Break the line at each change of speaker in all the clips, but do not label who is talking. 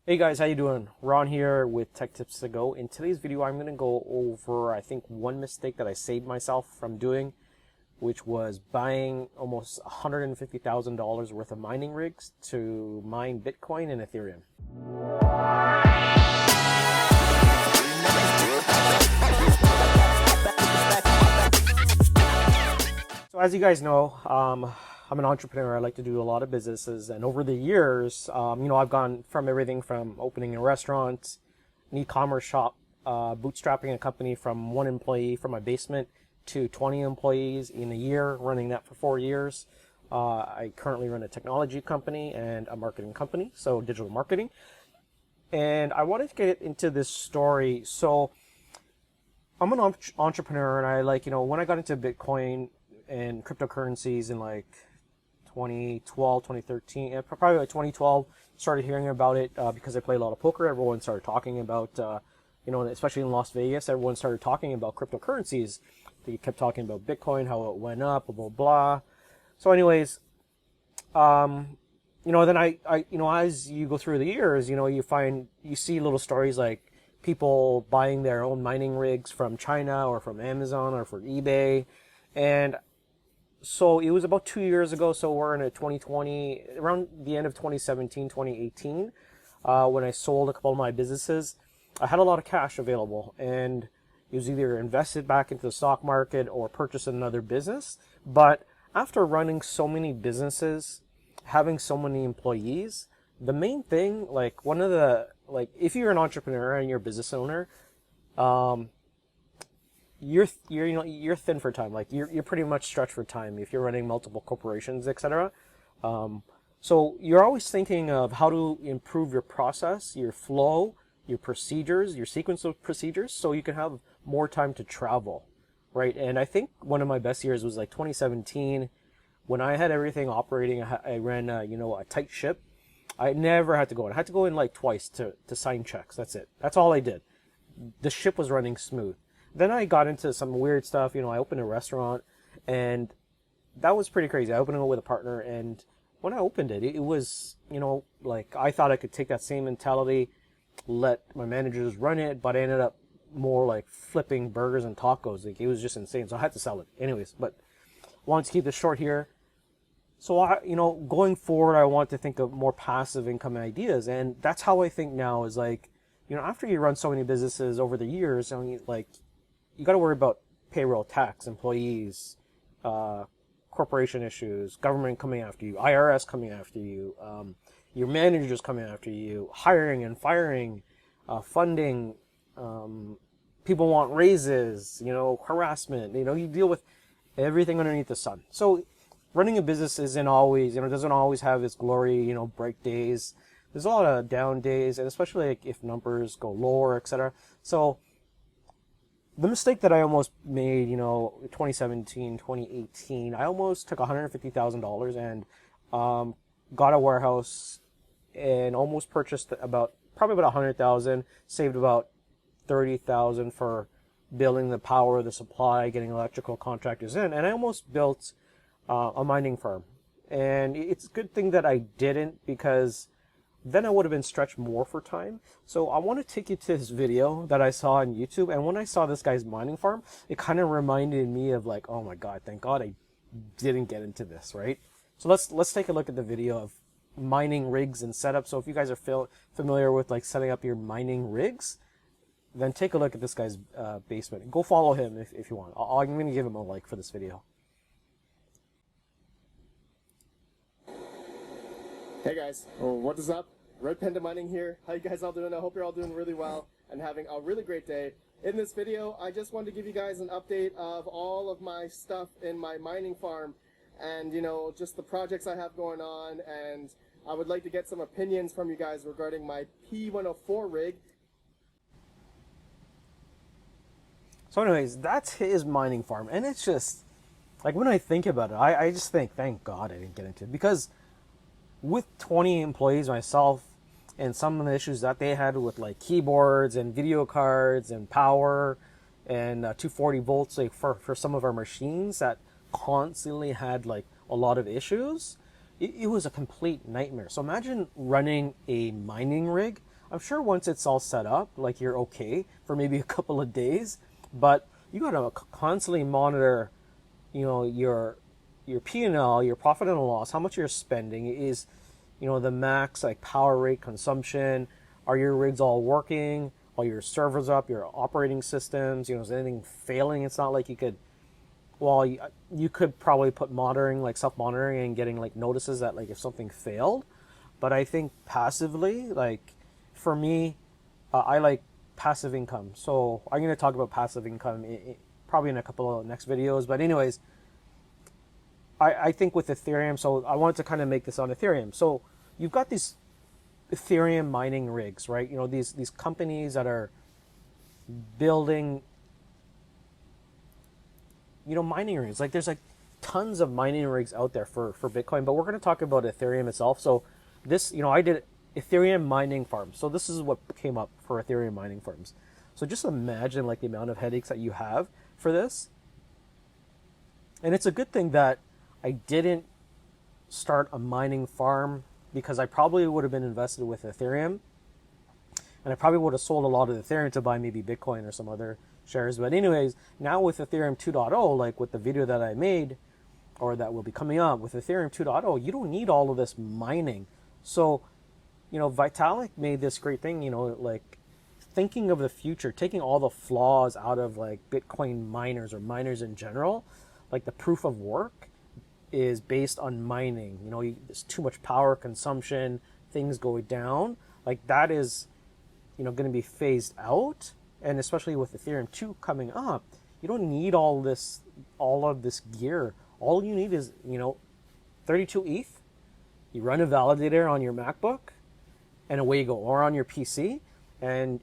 Hey guys, how you doing? Ron here with Tech Tips to Go. In today's video, I'm going to go over, I think, one mistake that I saved myself from doing, which was buying almost $150,000 worth of mining rigs to mine Bitcoin and Ethereum. So as you guys know, I'm an entrepreneur. I like to do a lot of businesses, and over the years, I've gone from everything from opening a restaurant, an e-commerce shop, bootstrapping a company from one employee from my basement to 20 employees in a year, running that for 4 years. I currently run a technology company and a marketing company, so digital marketing. And I wanted to get into this story. So I'm an entrepreneur, and I when I got into Bitcoin and cryptocurrencies in like 2012, 2013, probably like 2012, started hearing about it because I play a lot of poker. Everyone started talking about, especially in Las Vegas, everyone started talking about cryptocurrencies. They kept talking about Bitcoin, how it went up, blah, blah, blah. So anyways, then as you go through the years, you see little stories like people buying their own mining rigs from China or from Amazon or from eBay. And so it was about 2 years ago. So we're in a 2020, around the end of 2017, 2018, when I sold a couple of my businesses. I had a lot of cash available, and it was either invested back into the stock market or purchase another business. But after running so many businesses, having so many employees, the main thing, if you're an entrepreneur and you're a business owner, you're thin for time. Like you're pretty much stretched for time if you're running multiple corporations, etc. So you're always thinking of how to improve your process, your flow, your procedures, your sequence of procedures, so you can have more time to travel, right? And I think one of my best years was like 2017, when I had everything operating. I ran a tight ship. I never had to go in. I had to go in like twice to sign checks. That's it. That's all I did. The ship was running smooth. Then I got into some weird stuff. I opened a restaurant, and that was pretty crazy. I opened it with a partner, and when I opened it, it was, I thought I could take that same mentality, let my managers run it, but I ended up more like flipping burgers and tacos. Like, it was just insane. So I had to sell it. Anyways, but wanted to keep this short here. So going forward, I want to think of more passive income ideas, and that's how I think now. Is like, after you run so many businesses over the years, you got to worry about payroll, tax, employees, corporation issues, government coming after you, IRS coming after you, your managers coming after you, hiring and firing, funding, people want raises, harassment. You deal with everything underneath the sun. So running a business isn't always, doesn't always have its glory, break days. There's a lot of down days, and especially like if numbers go lower, etc. So the mistake that I almost made, 2017, 2018, I almost took $150,000 and got a warehouse and almost purchased probably about 100,000, saved about 30,000 for building the power, the supply, getting electrical contractors in, and I almost built a mining farm. And it's a good thing that I didn't, because then I would have been stretched more for time. So I want to take you to this video that I saw on YouTube. And when I saw this guy's mining farm, it kind of reminded me of like, oh my God, thank God I didn't get into this, right? So let's take a look at the video of mining rigs and setup. So if you guys are familiar with like setting up your mining rigs, then take a look at this guy's basement. Go follow him if you want. I'm going to give him a like for this video.
Hey guys, what is up? Red Panda Mining here. How you guys all doing? I hope you're all doing really well and having a really great day. In this video, I just wanted to give you guys an update of all of my stuff in my mining farm, and just the projects I have going on, and I would like to get some opinions from you guys regarding my P104 rig.
So anyways, that's his mining farm, and it's just like, when I think about it, I just think, thank God I didn't get into it, because with 20 employees myself, and some of the issues that they had with like keyboards and video cards and power and 240 volts, like for some of our machines that constantly had like a lot of issues, it was a complete nightmare. So imagine running a mining rig I'm sure once it's all set up, like you're okay for maybe a couple of days, but you gotta constantly monitor, your P&L, your profit and loss, how much you're spending is, the max like power rate consumption. Are your rigs all working? Are your servers up? Your operating systems? Is anything failing? It's not like you could. Well, you could probably put monitoring, like self-monitoring, and getting like notices that like if something failed. But I think passively, like for me, I like passive income. So I'm going to talk about passive income probably in a couple of next videos. But anyways, I think with Ethereum, so I wanted to kind of make this on Ethereum. So you've got these Ethereum mining rigs, right? These companies that are building, mining rigs. Like there's like tons of mining rigs out there for Bitcoin, but we're going to talk about Ethereum itself. So this, I did Ethereum mining farms. So this is what came up for Ethereum mining farms. So just imagine like the amount of headaches that you have for this. And it's a good thing that I didn't start a mining farm, because I probably would have been invested with Ethereum, and I probably would have sold a lot of Ethereum to buy maybe Bitcoin or some other shares. But anyways, now with Ethereum 2.0, like with the video that I made, or that will be coming up with Ethereum 2.0, you don't need all of this mining. So, Vitalik made this great thing, like thinking of the future, taking all the flaws out of like Bitcoin miners or miners in general, like the proof of work is based on mining. There's too much power consumption, things go down. Like that is, going to be phased out. And especially with Ethereum 2 coming up, you don't need all of this gear. All you need is, 32 ETH. You run a validator on your MacBook, and away you go, or on your PC, and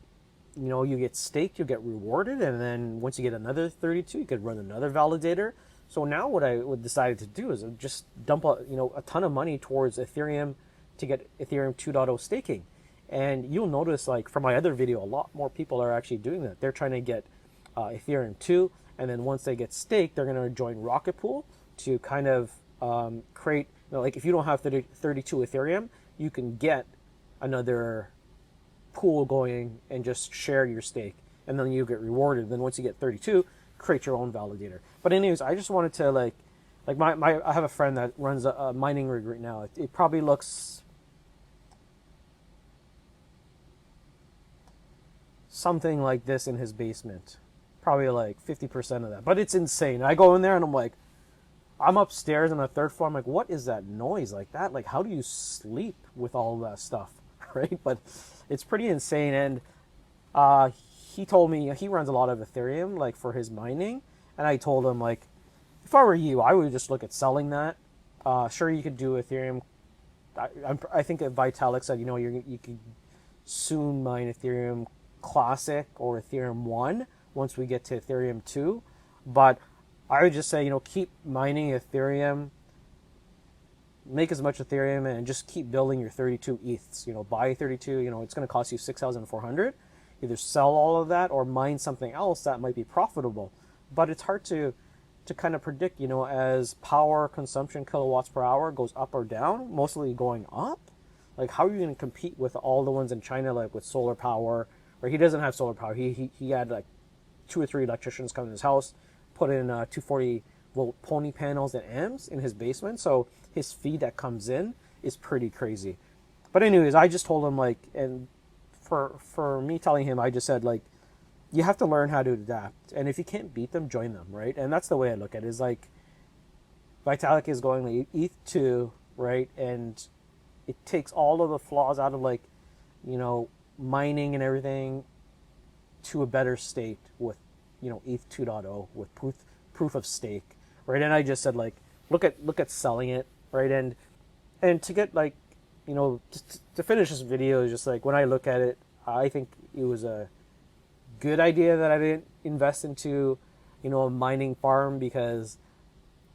you get staked, you get rewarded, and then once you get another 32, you could run another validator. So now what I would decided to do is just dump a ton of money towards Ethereum to get Ethereum 2.0 staking. And you'll notice, like from my other video, a lot more people are actually doing that. They're trying to get Ethereum 2, and then once they get staked, they're going to join Rocket Pool to kind of create, like if you don't have 32 Ethereum, you can get another pool going and just share your stake, and then you get rewarded. Then once you get 32, create your own validator. But anyways, I just wanted to like I have a friend that runs a mining rig right now. It probably looks something like this in his basement, probably like 50% of that. But it's insane. I go in there and I'm upstairs on the third floor. I'm like, what is that noise like that? Like, how do you sleep with all that stuff, right? But it's pretty insane. And he told me he runs a lot of Ethereum, like for his mining. And I told him, like, if I were you, I would just look at selling that. Sure, you could do Ethereum. I think that Vitalik said, you could soon mine Ethereum Classic or Ethereum 1 once we get to Ethereum 2. But I would just say, keep mining Ethereum, make as much Ethereum, and just keep building your 32 ETHs. Buy 32, it's going to cost you 6,400. Either sell all of that or mine something else that might be profitable. But it's hard to kind of predict, as power consumption kilowatts per hour goes up or down, mostly going up. Like, how are you going to compete with all the ones in China, like with solar power? Or he doesn't have solar power. He had like 2 or 3 electricians come to his house, put in 240 volt pony panels and amps in his basement. So his feed that comes in is pretty crazy. But anyways, I just told him, like, and for me telling him, I just said, like, you have to learn how to adapt. And if you can't beat them, join them, right? And that's the way I look at it, is like, Vitalik is going like ETH 2, right? And it takes all of the flaws out of, like, mining and everything to a better state with, ETH 2.0 with proof of stake, right? And I just said, like, look at selling it, right? And to get, like, to finish this video, is just like, when I look at it, I think it was a good idea that I didn't invest into, a mining farm, because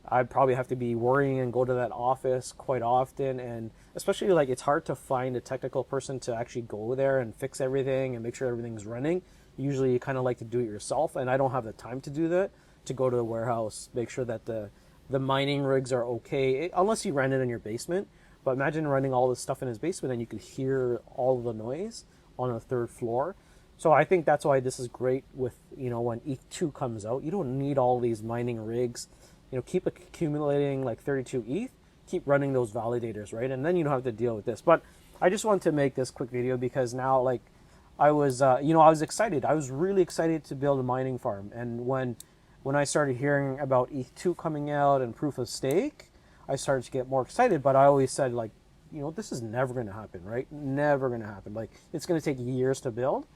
I'd probably have to be worrying and go to that office quite often. And especially, like, it's hard to find a technical person to actually go there and fix everything and make sure everything's running. Usually you kind of like to do it yourself, and I don't have the time to do that, to go to the warehouse, make sure that the mining rigs are okay, unless you rent it in your basement. But imagine running all this stuff in his basement and you could hear all of the noise. on the third floor. So I think that's why this is great with, when ETH2 comes out. You don't need all these mining rigs. Keep accumulating like 32 ETH, keep running those validators, right? And then you don't have to deal with this. But I just wanted to make this quick video because now, like, I was excited. I was really excited to build a mining farm. And when I started hearing about ETH2 coming out and proof of stake, I started to get more excited. But I always said, like, this is never going to happen, right? Never going to happen. Like, it's going to take years to build.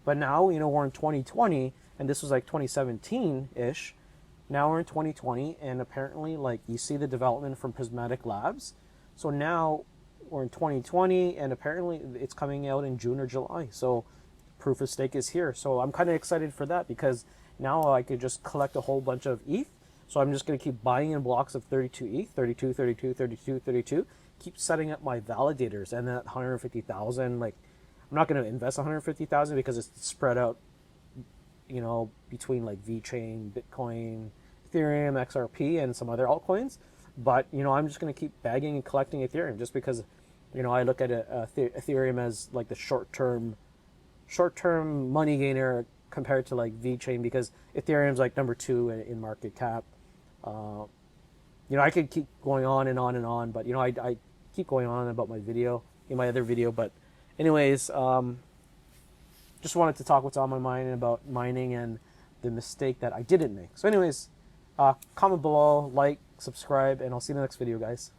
But now, we're in 2020, and this was like 2017-ish. Now we're in 2020, and apparently, like, you see the development from Prismatic Labs. So now we're in 2020, and apparently it's coming out in June or July. So proof of stake is here. So I'm kind of excited for that because now I could just collect a whole bunch of ETH. So I'm just going to keep buying in blocks of 32 ETH, 32, 32, 32, 32. Keep setting up my validators, and that 150,000, like, I'm not going to invest 150,000 because it's spread out, between like VeChain, Bitcoin, Ethereum, XRP, and some other altcoins. But, I'm just going to keep bagging and collecting Ethereum just because, I look at Ethereum as like the short-term money gainer compared to like VeChain, because Ethereum's like number 2 in market cap. I could keep going on and on and on, but, I keep going on about my other video, but anyways, just wanted to talk what's on my mind about mining and the mistake that I didn't make. So anyways, comment below, like, subscribe, and I'll see you in the next video, guys.